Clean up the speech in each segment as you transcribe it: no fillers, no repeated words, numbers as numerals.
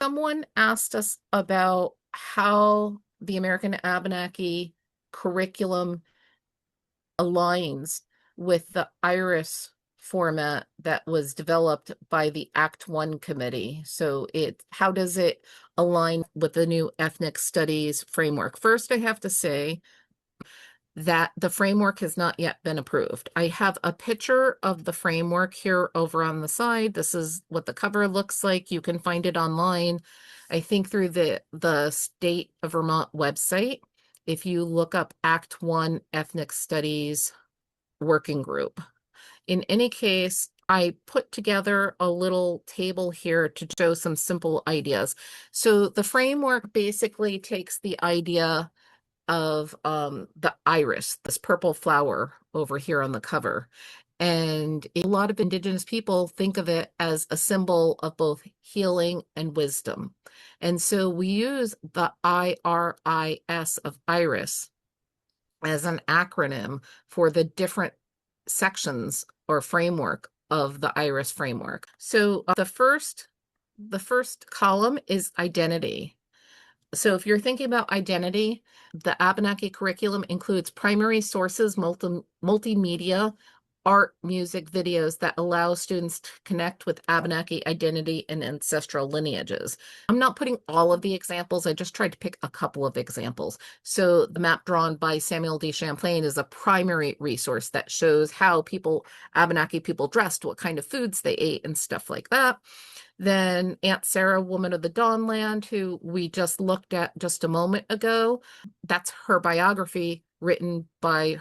Someone asked us about how the American Abenaki curriculum aligns with the IRIS format that was developed by the Act One committee. So how does it align with the new ethnic studies framework? First, I have to say that the framework has not yet been approved. I have a picture of the framework here over on the side. This is what the cover looks like. You can find it online, I think through the State of Vermont website. If you look up Act One Ethnic Studies Working Group. In any case, I put together a little table here to show some simple ideas. So the framework basically takes the idea of the iris, this purple flower over here on the cover. And a lot of Indigenous people think of it as a symbol of both healing and wisdom. And so we use the IRIS of iris as an acronym for the different sections or framework of the iris framework. So the first column is identity. So if you're thinking about identity, the Abenaki curriculum includes primary sources, multimedia, art, music, videos that allow students to connect with Abenaki identity and ancestral lineages. I'm not putting all of the examples. I just tried to pick a couple of examples. So the map drawn by Samuel D. Champlain is a primary resource that shows how Abenaki people dressed, what kind of foods they ate, and stuff like that. Then Aunt Sarah, Woman of the Dawnland, who we just looked at just a moment ago, that's her biography written by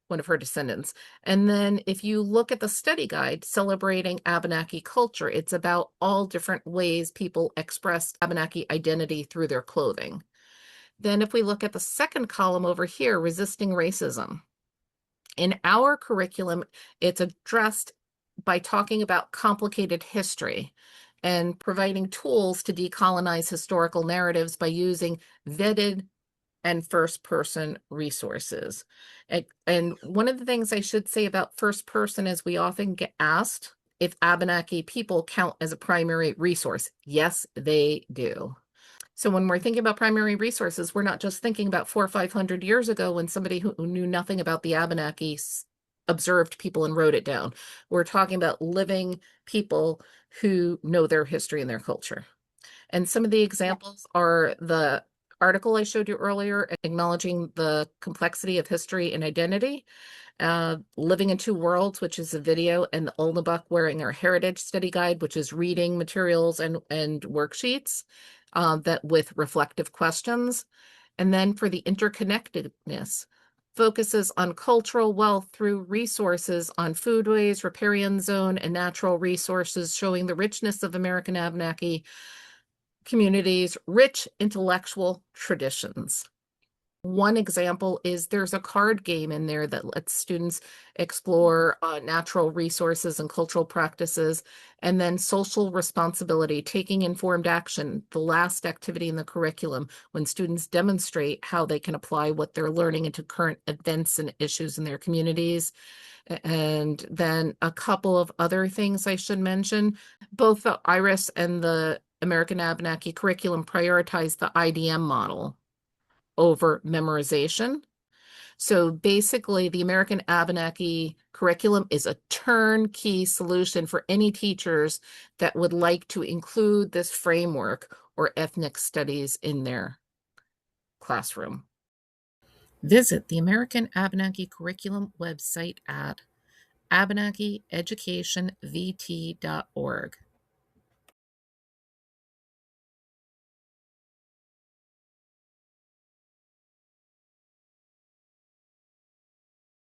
one of her descendants. And then if you look at the study guide celebrating Abenaki culture, it's about all different ways people express Abenaki identity through their clothing. Then if we look at the second column over here, resisting racism. In our curriculum, it's addressed by talking about complicated history and providing tools to decolonize historical narratives by using vetted and first person resources. And one of the things I should say about first person is we often get asked if Abenaki people count as a primary resource. Yes, they do. So when we're thinking about primary resources, we're not just thinking about 400 or 500 years ago when somebody who knew nothing about the Abenaki observed people and wrote it down. We're talking about living people who know their history and their culture. And some of the examples are the article I showed you earlier, acknowledging the complexity of history and identity, Living in Two Worlds, which is a video, and the Olnabuck Wearing Our Heritage study guide, which is reading materials and worksheets that with reflective questions. And then for the interconnectedness, focuses on cultural wealth through resources on foodways, riparian zone, and natural resources, showing the richness of American Abenaki communities' rich intellectual traditions. One example is there's a card game in there that lets students explore natural resources and cultural practices, and then social responsibility, taking informed action, the last activity in the curriculum, when students demonstrate how they can apply what they're learning into current events and issues in their communities. And then a couple of other things I should mention, both the IRIS and the American Abenaki curriculum prioritize the IDM model over memorization. So basically, the American Abenaki curriculum is a turnkey solution for any teachers that would like to include this framework or ethnic studies in their classroom. Visit the American Abenaki curriculum website at abenakieducationvt.org.